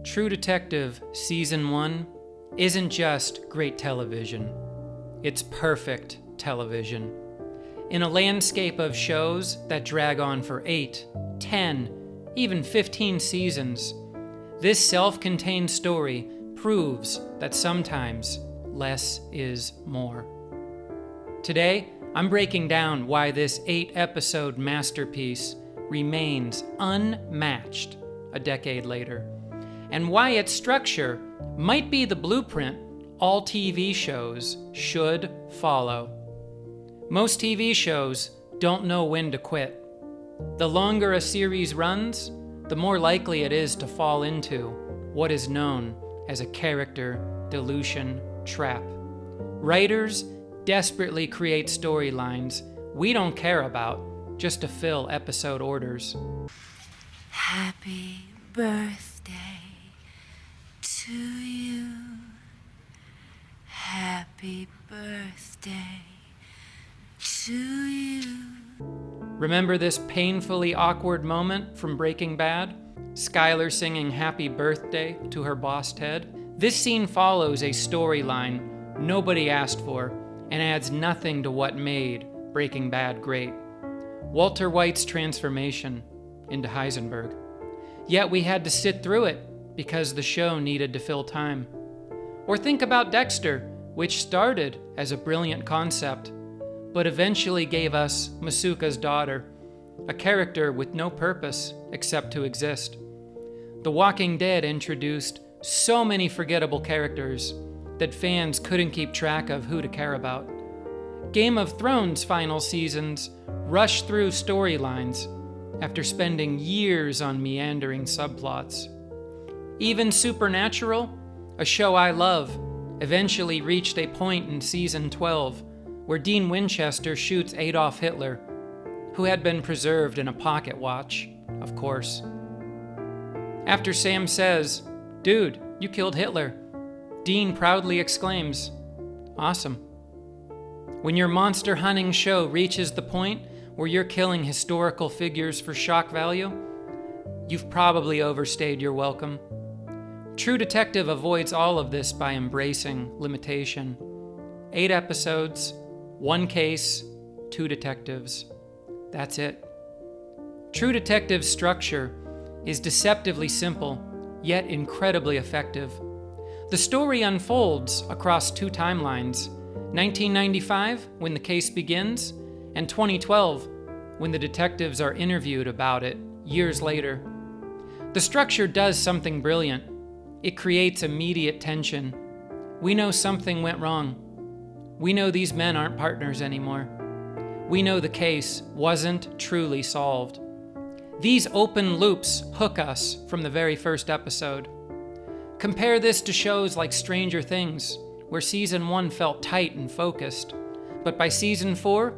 True Detective Season 1 isn't just great television. It's perfect television. In a landscape of shows that drag on for 8, 10, even 15 seasons, this self-contained story proves that sometimes less is more. Today, I'm breaking down why this 8-episode masterpiece remains unmatched a decade later, and why its structure might be the blueprint all TV shows should follow. Most TV shows don't know when to quit. The longer a series runs, the more likely it is to fall into what is known as a character dilution trap. Writers desperately create storylines we don't care about just to fill episode orders. Happy birthday to you. Happy birthday to you. Remember this painfully awkward moment from Breaking Bad? Skyler singing happy birthday to her boss Ted? This scene follows a storyline nobody asked for and adds nothing to what made Breaking Bad great. Walter White's transformation into Heisenberg. Yet we had to sit through it because the show needed to fill time. Or think about Dexter, which started as a brilliant concept, but eventually gave us Masuka's daughter, a character with no purpose except to exist. The Walking Dead introduced so many forgettable characters that fans couldn't keep track of who to care about. Game of Thrones' final seasons rushed through storylines after spending years on meandering subplots. Even Supernatural, a show I love, eventually reached a point in season 12 where Dean Winchester shoots Adolf Hitler, who had been preserved in a pocket watch, of course. After Sam says, "Dude, you killed Hitler," Dean proudly exclaims, "Awesome." When your monster hunting show reaches the point where you're killing historical figures for shock value, you've probably overstayed your welcome. True Detective avoids all of this by embracing limitation. 8 episodes, 1 case, 2 detectives. That's it. True Detective's structure is deceptively simple, yet incredibly effective. The story unfolds across 2 timelines, 1995, when the case begins, and 2012, when the detectives are interviewed about it years later. The structure does something brilliant. It creates immediate tension. We know something went wrong. We know these men aren't partners anymore. We know the case wasn't truly solved. These open loops hook us from the very first episode. Compare this to shows like Stranger Things, where season 1 felt tight and focused, but by season 4,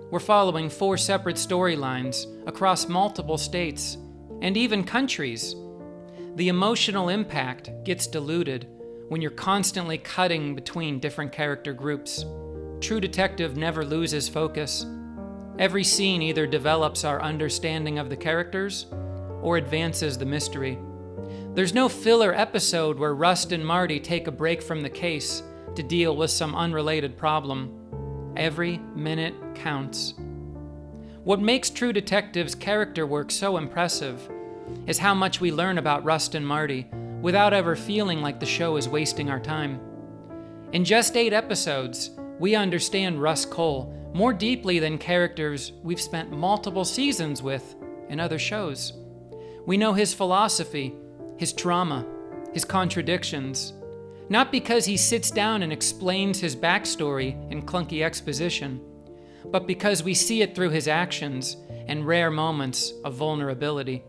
we're following 4 separate storylines across multiple states and even countries. The emotional impact gets diluted when you're constantly cutting between different character groups. True Detective never loses focus. Every scene either develops our understanding of the characters or advances the mystery. There's no filler episode where Rust and Marty take a break from the case to deal with some unrelated problem. Every minute counts. What makes True Detective's character work so impressive is how much we learn about Rust and Marty without ever feeling like the show is wasting our time. In just 8 episodes, we understand Russ Cohle more deeply than characters we've spent multiple seasons with in other shows. We know his philosophy, his trauma, his contradictions, not because he sits down and explains his backstory in clunky exposition, but because we see it through his actions and rare moments of vulnerability.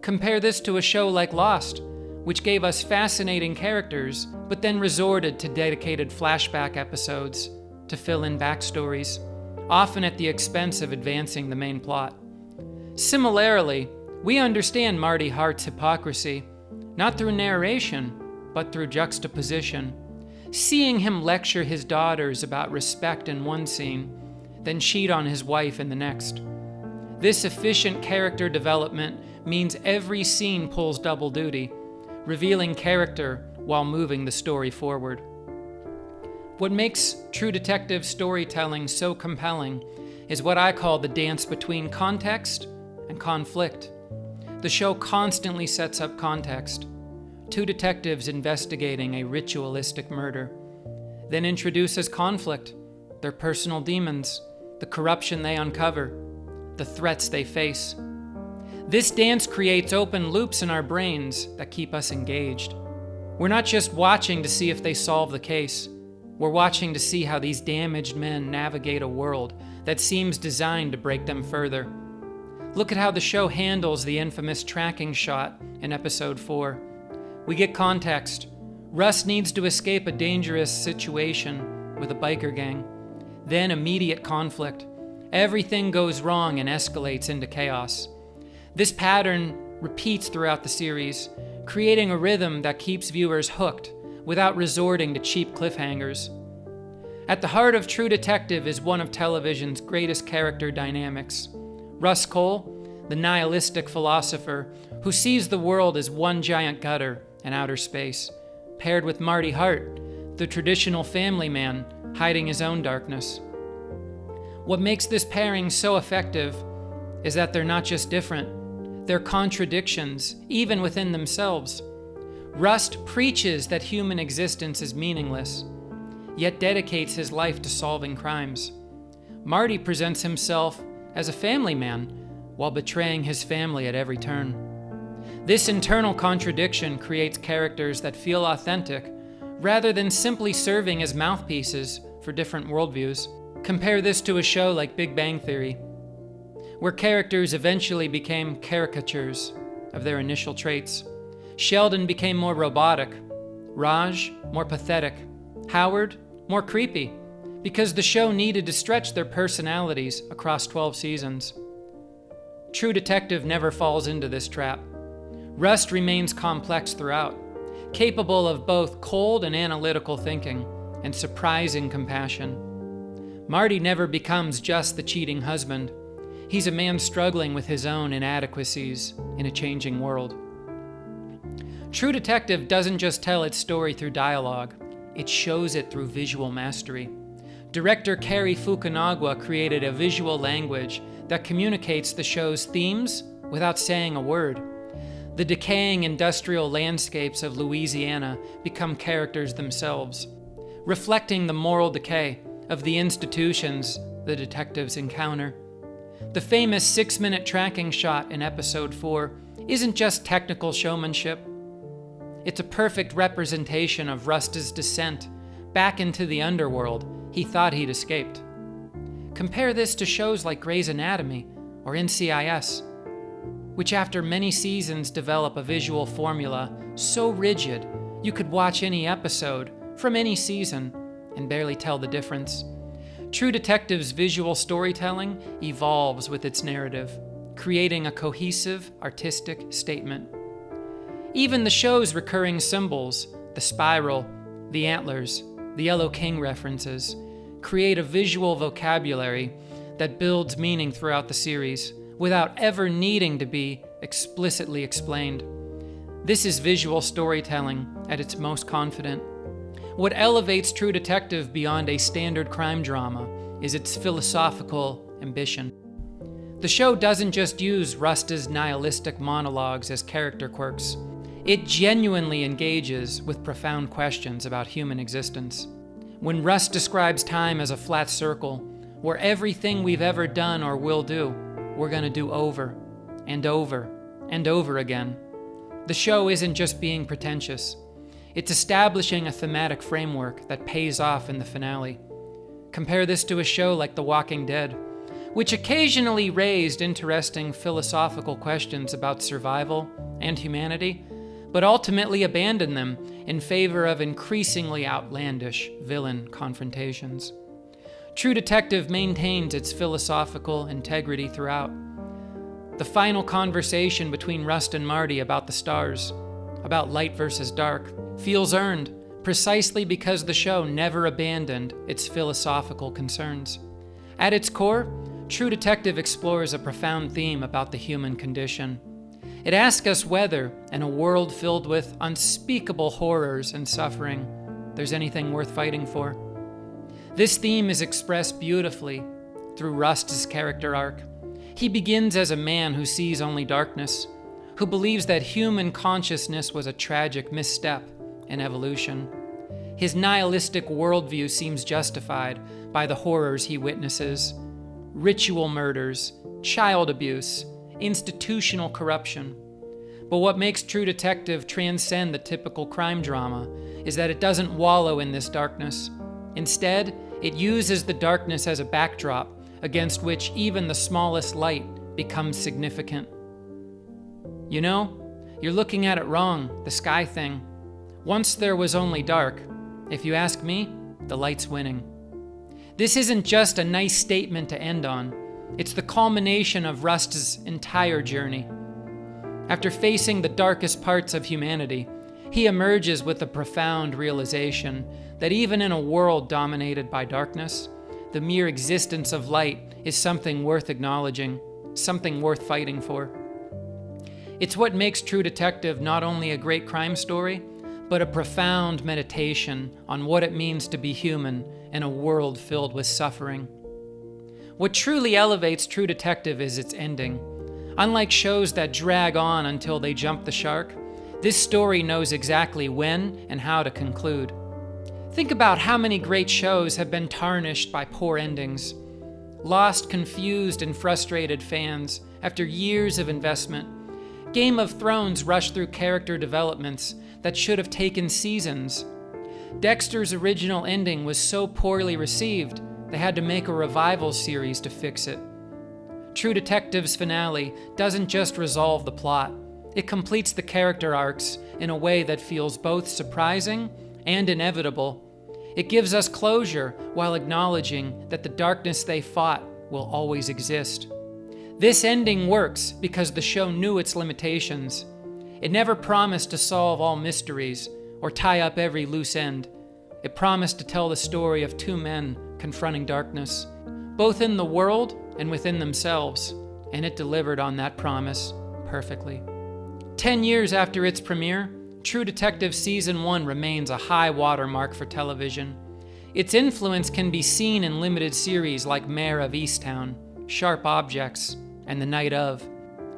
Compare this to a show like Lost, which gave us fascinating characters, but then resorted to dedicated flashback episodes to fill in backstories, often at the expense of advancing the main plot. Similarly, we understand Marty Hart's hypocrisy, not through narration, but through juxtaposition. Seeing him lecture his daughters about respect in one scene, then cheat on his wife in the next. This efficient character development means every scene pulls double duty. revealing character while moving the story forward. What makes True Detective storytelling so compelling is what I call the dance between context and conflict. The show constantly sets up context. Two detectives investigating a ritualistic murder, then introduces conflict, their personal demons, the corruption they uncover, the threats they face. This dance creates open loops in our brains that keep us engaged. We're not just watching to see if they solve the case. We're watching to see how these damaged men navigate a world that seems designed to break them further. Look at how the show handles the infamous tracking shot in episode 4. We get context. Russ needs to escape a dangerous situation with a biker gang. Then immediate conflict. Everything goes wrong and escalates into chaos. This pattern repeats throughout the series, creating a rhythm that keeps viewers hooked without resorting to cheap cliffhangers. At the heart of True Detective is one of television's greatest character dynamics. Russ Cohle, the nihilistic philosopher who sees the world as one giant gutter and outer space, paired with Marty Hart, the traditional family man hiding his own darkness. What makes this pairing so effective is that they're not just different, they're contradictions, even within themselves. Rust preaches that human existence is meaningless, yet dedicates his life to solving crimes. Marty presents himself as a family man while betraying his family at every turn. This internal contradiction creates characters that feel authentic rather than simply serving as mouthpieces for different worldviews. Compare this to a show like Big Bang Theory, where characters eventually became caricatures of their initial traits. Sheldon became more robotic, Raj more pathetic, Howard more creepy, because the show needed to stretch their personalities across 12 seasons. True Detective never falls into this trap. Rust remains complex throughout, capable of both cold and analytical thinking and surprising compassion. Marty never becomes just the cheating husband. He's a man struggling with his own inadequacies in a changing world. True Detective doesn't just tell its story through dialogue, it shows it through visual mastery. Director Cary Fukunaga created a visual language that communicates the show's themes without saying a word. The decaying industrial landscapes of Louisiana become characters themselves, reflecting the moral decay of the institutions the detectives encounter. The famous 6-minute tracking shot in episode 4 isn't just technical showmanship. It's a perfect representation of Rust's descent back into the underworld he thought he'd escaped. Compare this to shows like Grey's Anatomy or NCIS, which after many seasons develop a visual formula so rigid you could watch any episode from any season and barely tell the difference. True Detective's visual storytelling evolves with its narrative, creating a cohesive, artistic statement. Even the show's recurring symbols, the spiral, the antlers, the Yellow King references, create a visual vocabulary that builds meaning throughout the series without ever needing to be explicitly explained. This is visual storytelling at its most confident. What elevates True Detective beyond a standard crime drama is its philosophical ambition. The show doesn't just use Rust's nihilistic monologues as character quirks. It genuinely engages with profound questions about human existence. When Rust describes time as a flat circle, where everything we've ever done or will do, we're going to do over and over and over again. The show isn't just being pretentious. It's establishing a thematic framework that pays off in the finale. Compare this to a show like The Walking Dead, which occasionally raised interesting philosophical questions about survival and humanity, but ultimately abandoned them in favor of increasingly outlandish villain confrontations. True Detective maintains its philosophical integrity throughout. The final conversation between Rust and Marty about the stars, about light versus dark, feels earned precisely because the show never abandoned its philosophical concerns. At its core, True Detective explores a profound theme about the human condition. It asks us whether, in a world filled with unspeakable horrors and suffering, there's anything worth fighting for. This theme is expressed beautifully through Rust's character arc. He begins as a man who sees only darkness, who believes that human consciousness was a tragic misstep in evolution. His nihilistic worldview seems justified by the horrors he witnesses: ritual murders, child abuse, institutional corruption. But what makes True Detective transcend the typical crime drama is that it doesn't wallow in this darkness. Instead, it uses the darkness as a backdrop against which even the smallest light becomes significant. You know, you're looking at it wrong, the sky thing. Once there was only dark. If you ask me, the light's winning. This isn't just a nice statement to end on. It's the culmination of Rust's entire journey. After facing the darkest parts of humanity, he emerges with a profound realization that even in a world dominated by darkness, the mere existence of light is something worth acknowledging, something worth fighting for. It's what makes True Detective not only a great crime story, but a profound meditation on what it means to be human in a world filled with suffering. What truly elevates True Detective is its ending. Unlike shows that drag on until they jump the shark, this story knows exactly when and how to conclude. Think about how many great shows have been tarnished by poor endings. Lost, confused, and frustrated fans after years of investment. Game of Thrones rushed through character developments that should have taken seasons. Dexter's original ending was so poorly received, they had to make a revival series to fix it. True Detective's finale doesn't just resolve the plot, it completes the character arcs in a way that feels both surprising and inevitable. It gives us closure while acknowledging that the darkness they fought will always exist. This ending works because the show knew its limitations. It never promised to solve all mysteries or tie up every loose end. It promised to tell the story of two men confronting darkness, both in the world and within themselves, and it delivered on that promise perfectly. 10 years after its premiere, True Detective Season 1 remains a high watermark for television. Its influence can be seen in limited series like Mayor of Easttown, Sharp Objects, and The Night Of,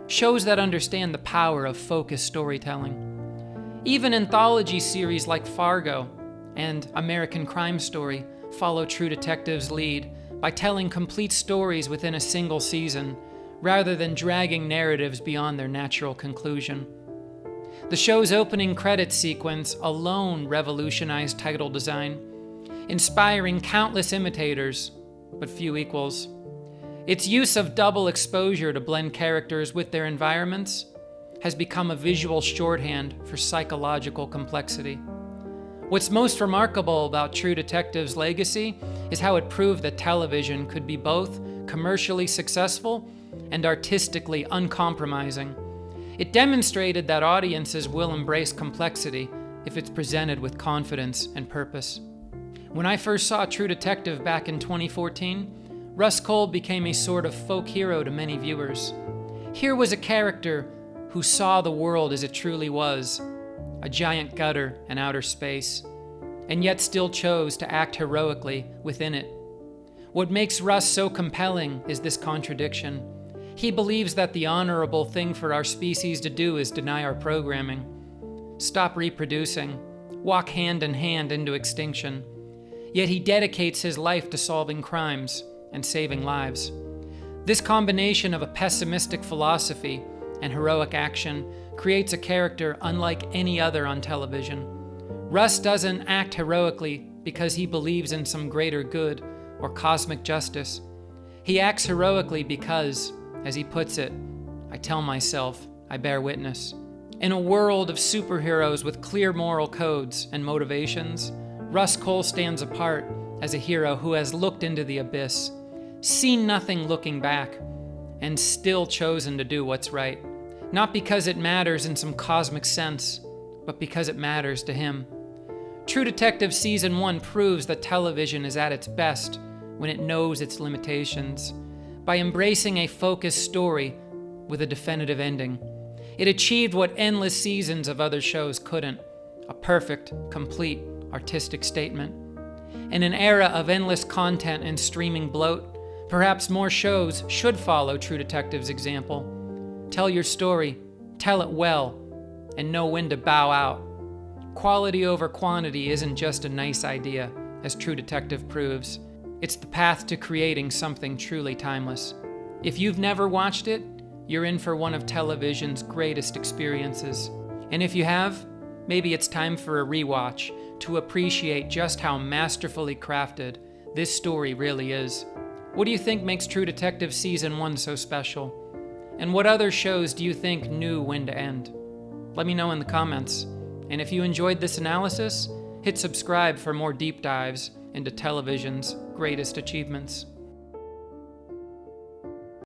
shows that understand the power of focused storytelling. Even anthology series like Fargo and American Crime Story follow True Detective's lead by telling complete stories within a single season, rather than dragging narratives beyond their natural conclusion. The show's opening credits sequence alone revolutionized title design, inspiring countless imitators, but few equals. Its use of double exposure to blend characters with their environments has become a visual shorthand for psychological complexity. What's most remarkable about True Detective's legacy is how it proved that television could be both commercially successful and artistically uncompromising. It demonstrated that audiences will embrace complexity if it's presented with confidence and purpose. When I first saw True Detective back in 2014, Russ Cohle became a sort of folk hero to many viewers. Here was a character who saw the world as it truly was, a giant gutter in outer space, and yet still chose to act heroically within it. What makes Russ so compelling is this contradiction. He believes that the honorable thing for our species to do is deny our programming, stop reproducing, walk hand in hand into extinction. Yet he dedicates his life to solving crimes and saving lives. This combination of a pessimistic philosophy and heroic action creates a character unlike any other on television. Russ doesn't act heroically because he believes in some greater good or cosmic justice. He acts heroically because, as he puts it, I tell myself, I bear witness. In a world of superheroes with clear moral codes and motivations, Russ Cohle stands apart as a hero who has looked into the abyss, seen nothing looking back, and still chosen to do what's right. Not because it matters in some cosmic sense, but because it matters to him. True Detective Season 1 proves that television is at its best when it knows its limitations, by embracing a focused story with a definitive ending. It achieved what endless seasons of other shows couldn't: a perfect, complete, artistic statement. In an era of endless content and streaming bloat, perhaps more shows should follow True Detective's example. Tell your story, tell it well, and know when to bow out. Quality over quantity isn't just a nice idea, as True Detective proves. It's the path to creating something truly timeless. If you've never watched it, you're in for one of television's greatest experiences. And if you have, maybe it's time for a rewatch to appreciate just how masterfully crafted this story really is. What do you think makes True Detective Season 1 so special? And what other shows do you think knew when to end? Let me know in the comments. And if you enjoyed this analysis, hit subscribe for more deep dives into television's greatest achievements.